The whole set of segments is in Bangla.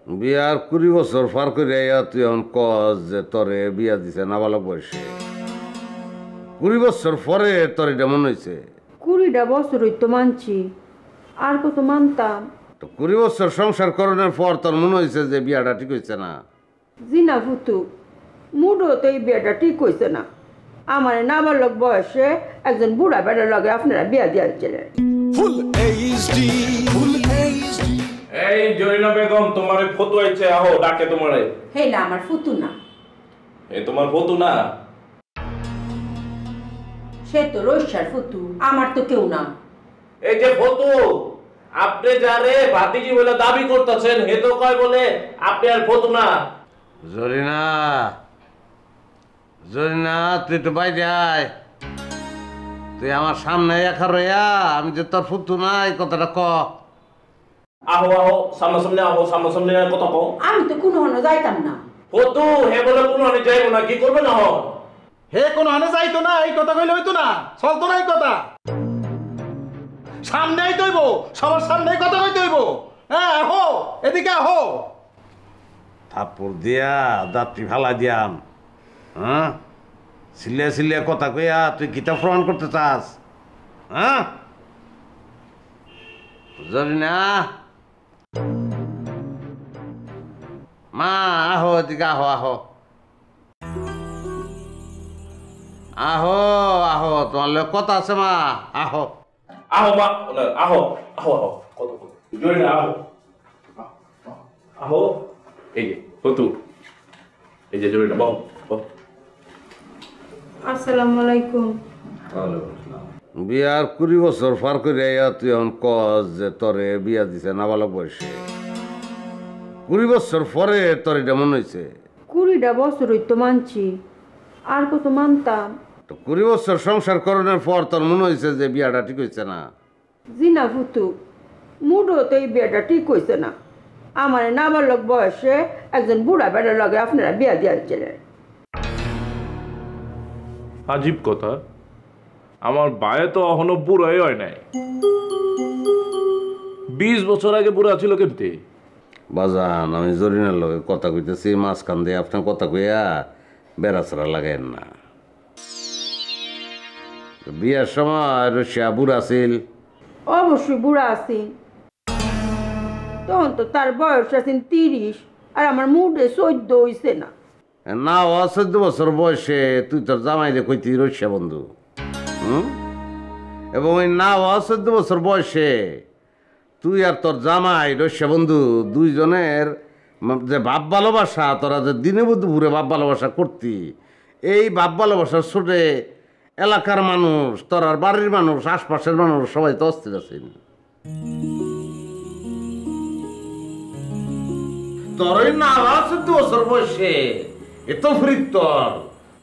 বিয়ার 20 বছর পার করে তুই এখন কস যে তোরে বিয়া দিছে নাবালক বয়সে। 20 বছর পরে তোর এটা মনে হয়েছে? 20টা বছর হইতো মানছি, আর কত মানতাম। তো 20 বছর সংসার করানোর পর তোর মনে হয়েছে যে বিয়াটা ঠিক হয়েছে না? জি না ফুতু, মুডও তো এই বিয়েটা ঠিক হয়েছে না। আমার নাবালক বয়সে একজন বুড়া বেড়ার লগে আপনারা বিয়া দিয়েছিলেন। এই জরিনা বেগম, তোমার ফটো আইছে, আহো ডাকে তোমারে। হে না, আমার ফুতু না। এ তোমার ফটো না? সে তো রইসার ফুতু, আমার তো কেউ না। এই যে ফটো, আপনি যারে ভাতিজি বলে দাবি করতেছেন, হে তো কয় বলে আপনি আর ফটো না। জরিনা, জরিনা, তুই তো বাইরে আয়। তুই আমার সামনে একা রইয়া আমি যে তোর ফুটু না এই কথাটা ক। আহো আহো, সামনাসামনি আহো, সামনাসামনি কথা কও। আমি তো কোনো হনো যাইতাম না। ফটো হে বলে কোনো আমি যাইবো না, কি করবে না? হে কোনো হানে যাইতো না, এই কথা কইলে হইতো না, চলতো না এই কথা। সামনেই তৈব, সবার সামনেই কথা কইতে হইব। হ্যাঁ আহো, এদিকে আহো। থাপ্পড় দিয়া দাঁতটি ফালা দিয়াম। হ্যাঁ, সিলিয়া সিলিয়া কথা কইয়া তুই কিতা প্রমাণ করতে চাস? হ্যাঁ জরিনা, মা আহো, এদিকে আহো, আহো আহো আহো, তোমার লোক কথা আছে মা, আহো। আহো মা, আহো আহো আহো, কত কত জরিনা, আহো আহো। এই যে ফটো, এই যে জরিনা, বল বল। আসসালামু আলাইকুম। বিয়ার 20 বছর পার করে তুই এখন কস যে তোরে বিয়া দিছে নাবালক বয়সে। 20 বছর পরে তোর এটা মনে হয়েছে? 20টা বছর হইতো মানছি, আর কত মানতাম। তো 20 বছর সংসার করানোর পর তোর মনে হয়েছে যে বিয়াটা ঠিক হয়েছে না? জি না ফুতু, মুডও তো এই বিয়েটা ঠিক হয়েছে না। আমার নাবালক বয়সে একজন বুড়া বেড়ার লগে আপনারা বিয়া দিয়েছিলেন। আজীব কথা, আমার বায়ে তো এখনো বুড়াই হয় নাই। 20 বছর আগে বুড়া ছিল কেমতে? বাজান, আমি জরিনার লগে কথা কইতেছি, মাঝখান দিয়ে আপনার কথা কইয়া বেড়াচড়া লাগাইন না। বিয়ার সময় রশিয়া বুড়া ছিল? অবশ্যই বুড়া আছি, তখন তো তার বয়স আছেন 30, আর আমার মুডে 14 হইছে না। না, 14 বছর বয়সে তুই তোর জামাইরে কইতি রশিয়া বন্ধু। এবং ওই না 14 বছর বয়সে তুই আর তোর জামাই রশিয়া বন্ধু দুইজনের যে ভাব ভালোবাসা, তোরা যে দিনে দুপুরে ভাব ভালোবাসা করতি, এই ভাব ভালোবাসার ছোটে এলাকার মানুষ, তোরার বাড়ির মানুষ, আশপাশের মানুষ সবাই তো অস্থির আছেন। তোর ওই না 14 বছর বয়সে এত ফিরিত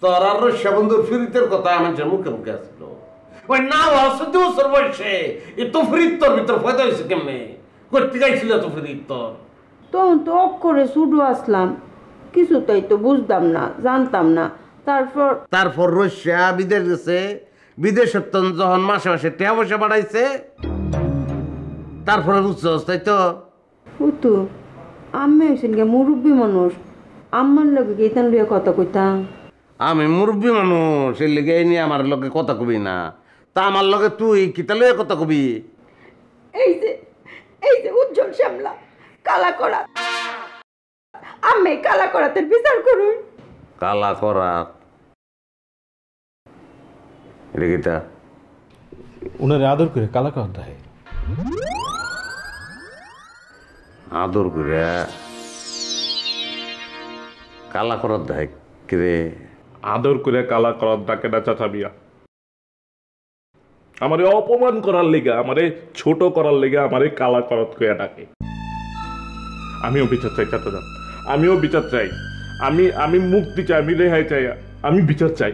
তোর আর রশিয়া বন্ধুর ফিরিতের কথা আমার মুখে মুখে আসছিল। ওই না 14 বছর বয়সে এত ফিরিত তোর ভিতর ফয়দা হয়েছে কেমনে? করতে গাইছিল এত ফিরিত তোর? তখন তো অক্ষরে শুধু আসলাম, কিছুটাই তো বুঝতাম না, জানতাম না। তারপর রশিয়া বিদেশ গেছে, বিদেশের তন যখন মাসে মাসে টাকা পয়সা বাড়াইছে, তারপরে বুঝছস, তাই তো? ফুতু, আমি হয়েছেন গে মুরব্বী মানুষ, আমার লোকে গেতান লিয়ে কথা কইতাম। আমি মুরব্বী মানুষ, এর লেগে নিয়ে আমার লগে কথা কবি না? তা আমার লগে তুই কিতা লইয়া কথা কবি? এই যে উজ্জ্বল শ্যামলা কালা করা, আমি কালা করাতে বিচার করুন। কালা করা? এটা কিতা? উনারে আদর করে কালা করা দেয়। আদর করে কালা করার দেয় কিরে? আদর করে কালা করার ডাকে না চাচা মিয়া। আমারে অপমান করার লেগা, আমারে ছোট করার লেগা আমারে কালা করাত কইয়া ডাকে। আমিও বিচার চাই চাচা যান, আমিও বিচার চাই। আমি মুক্তি চাই, আমি রেহাই চাই, আমি বিচার চাই।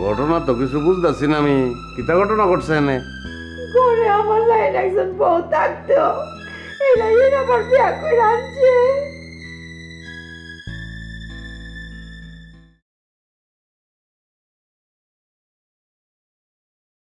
ঘটনা তো কিছু বুঝতেছি না আমি, কিতা ঘটনা ঘটছে এনে? ঘরে আমার লাইন একজন বউ থাকতো, এই লাইন আমার বিয়া করে আনছে।